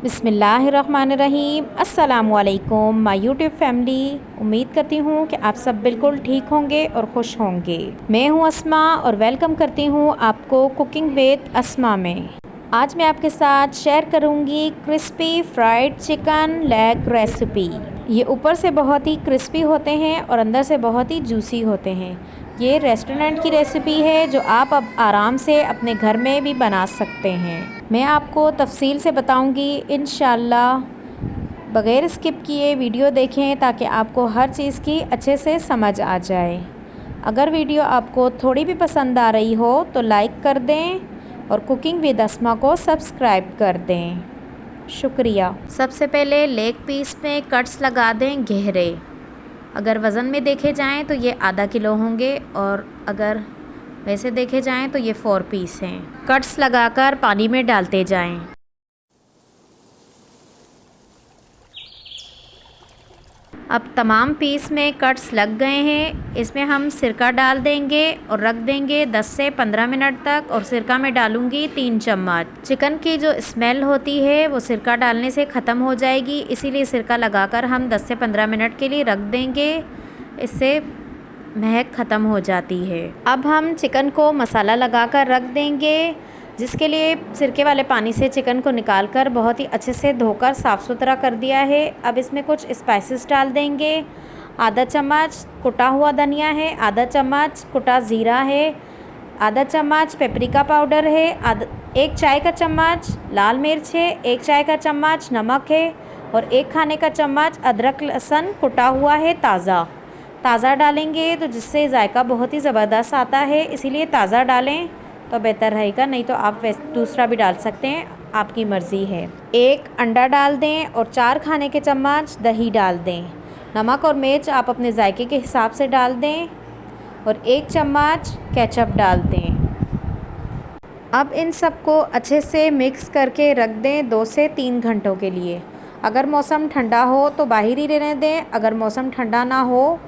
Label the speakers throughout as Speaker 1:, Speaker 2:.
Speaker 1: बिस्मिल्लाहिर्रहमानिर्रहीम। अस्सलामुअलैकुम my YouTube family. उम्मीद करती हूँ कि आप सब बिल्कुल ठीक होंगे और खुश होंगे। मैं हूँ अस्मा और वेलकम करती हूँ आपको कुकिंग विद अस्मा में। आज मैं आपके साथ शेयर करूँगी crispy fried chicken leg recipe. ये ऊपर से बहुत ही क्रिस्पी होते हैं और अंदर से बहुत ही जूसी होते हैं। ये रेस्टोरेंट की रेसिपी है जो आप अब आराम से अपने घर में भी बना सकते हैं। मैं आपको तफसील से बताऊंगी इंशाल्लाह। बग़ैर स्किप किए वीडियो देखें ताकि आपको हर चीज़ की अच्छे से समझ आ जाए। अगर वीडियो आपको थोड़ी भी पसंद आ रही हो तो लाइक कर दें और कुकिंग विद अस्मा को सब्सक्राइब कर दें। शुक्रिया। सबसे पहले लेग पीस में कट्स लगा दें गहरे। अगर वज़न में देखे जाएं तो ये आधा किलो होंगे और अगर वैसे देखे जाएं तो ये 4 पीस हैं। कट्स लगाकर पानी में डालते जाएं। अब तमाम पीस में कट्स लग गए हैं। इसमें हम सिरका डाल देंगे और रख देंगे 10 से 15 मिनट तक। और सिरका में डालूंगी 3 चम्मच। चिकन की जो स्मेल होती है वो सिरका डालने से ख़त्म हो जाएगी, इसीलिए सिरका लगाकर हम 10 से 15 मिनट के लिए रख देंगे। इससे महक ख़त्म हो जाती है। अब हम चिकन को मसाला लगाकर रख देंगे, जिसके लिए सिरके वाले पानी से चिकन को निकालकर बहुत ही अच्छे से धोकर साफ़ सुथरा कर दिया है। अब इसमें कुछ स्पाइसेस डाल देंगे। आधा चम्मच कुटा हुआ धनिया है, आधा चम्मच कुटा ज़ीरा है, आधा चम्मच पेपरिका पाउडर है, 1 चाय का चम्मच लाल मिर्च है, 1 चाय का चम्मच नमक है और 1 खाने का चम्मच अदरक लहसुन कुटा हुआ है ताज़ा डालेंगे तो जिससे ज़ायका बहुत ही ज़बरदस्त आता है, इसीलिए ताज़ा डालें तो बेहतर रहेगा, नहीं तो आप दूसरा भी डाल सकते हैं, आपकी मर्ज़ी है। 1 अंडा डाल दें और 4 खाने के चम्मच दही डाल दें। नमक और मिर्च आप अपने जायके के हिसाब से डाल दें और 1 चम्मच केचप डाल दें। अब इन सबको अच्छे से मिक्स करके रख दें 2 से 3 घंटों के लिए। अगर मौसम ठंडा हो तो बाहर ही रहने दें, अगर मौसम ठंडा ना हो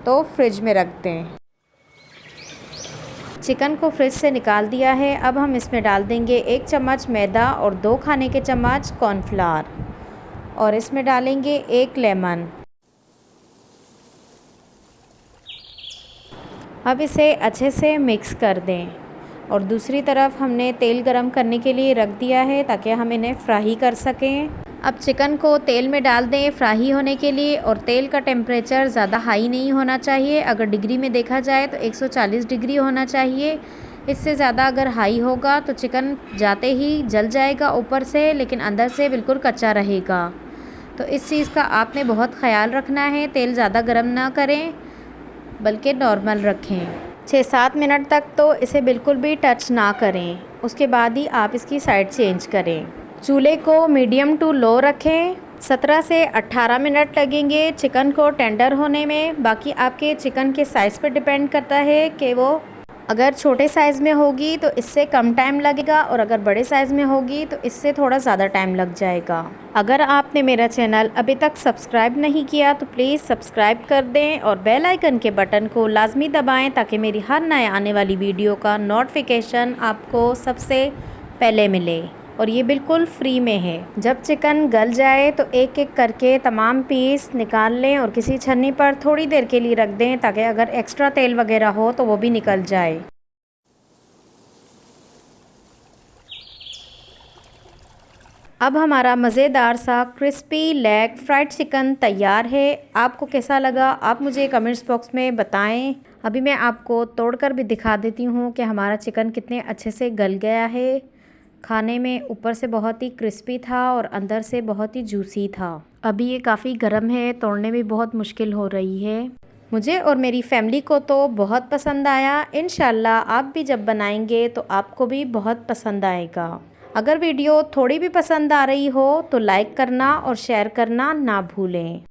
Speaker 1: तो फ्रिज में रख दें। चिकन को फ्रिज से निकाल दिया है। अब हम इसमें डाल देंगे 1 चम्मच मैदा और 2 खाने के चम्मच कॉर्नफ्लावर और इसमें डालेंगे 1 लेमन। अब इसे अच्छे से मिक्स कर दें और दूसरी तरफ हमने तेल गरम करने के लिए रख दिया है ताकि हम इन्हें फ्राई कर सकें। अब चिकन को तेल में डाल दें फ्राई होने के लिए और तेल का टेम्परेचर ज़्यादा हाई नहीं होना चाहिए। अगर डिग्री में देखा जाए तो 140 डिग्री होना चाहिए। इससे ज़्यादा अगर हाई होगा तो चिकन जाते ही जल जाएगा ऊपर से, लेकिन अंदर से बिल्कुल कच्चा रहेगा। तो इस चीज़ का आपने बहुत ख्याल रखना है। तेल ज़्यादा गर्म ना करें बल्कि नॉर्मल रखें। 6-7 मिनट तक तो इसे बिल्कुल भी टच ना करें, उसके बाद ही आप इसकी साइड चेंज करें। चूल्हे को मीडियम टू लो रखें। 17 से 18 मिनट लगेंगे चिकन को टेंडर होने में। बाकी आपके चिकन के साइज़ पर डिपेंड करता है कि वो अगर छोटे साइज़ में होगी तो इससे कम टाइम लगेगा और अगर बड़े साइज़ में होगी तो इससे थोड़ा ज़्यादा टाइम लग जाएगा। अगर आपने मेरा चैनल अभी तक सब्सक्राइब नहीं किया तो प्लीज़ सब्सक्राइब कर दें और बेल आइकन के बटन को लाजमी दबाएं ताकि मेरी हर नए आने वाली वीडियो का नोटिफिकेशन आपको सबसे पहले मिले। और ये बिल्कुल फ्री में है। जब चिकन गल जाए तो एक एक करके तमाम पीस निकाल लें और किसी छन्नी पर थोड़ी देर के लिए रख दें ताकि अगर एक्स्ट्रा तेल वगैरह हो तो वो भी निकल जाए। अब हमारा मज़ेदार सा क्रिस्पी लेग फ्राइड चिकन तैयार है। आपको कैसा लगा आप मुझे कमेंट्स बॉक्स में बताएं। अभी मैं आपको तोड़कर भी दिखा देती हूँ कि हमारा चिकन कितने अच्छे से गल गया है। खाने में ऊपर से बहुत ही क्रिस्पी था और अंदर से बहुत ही जूसी था। अभी ये काफ़ी गर्म है, तोड़ने में बहुत मुश्किल हो रही है। मुझे और मेरी फैमिली को तो बहुत पसंद आया। इंशाल्लाह आप भी जब बनाएंगे तो आपको भी बहुत पसंद आएगा। अगर वीडियो थोड़ी भी पसंद आ रही हो तो लाइक करना और शेयर करना ना भूलें।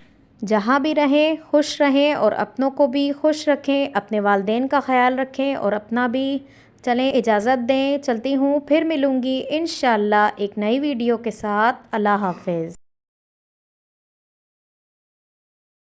Speaker 1: जहाँ भी रहें खुश रहें और अपनों को भी खुश रखें, अपने वालिदैन का ख्याल रखें और अपना भी। चलें इजाज़त दें, चलती हूँ, फिर मिलूँगी इंशाल्लाह एक नई वीडियो के साथ। अल्लाह हाफ़िज़।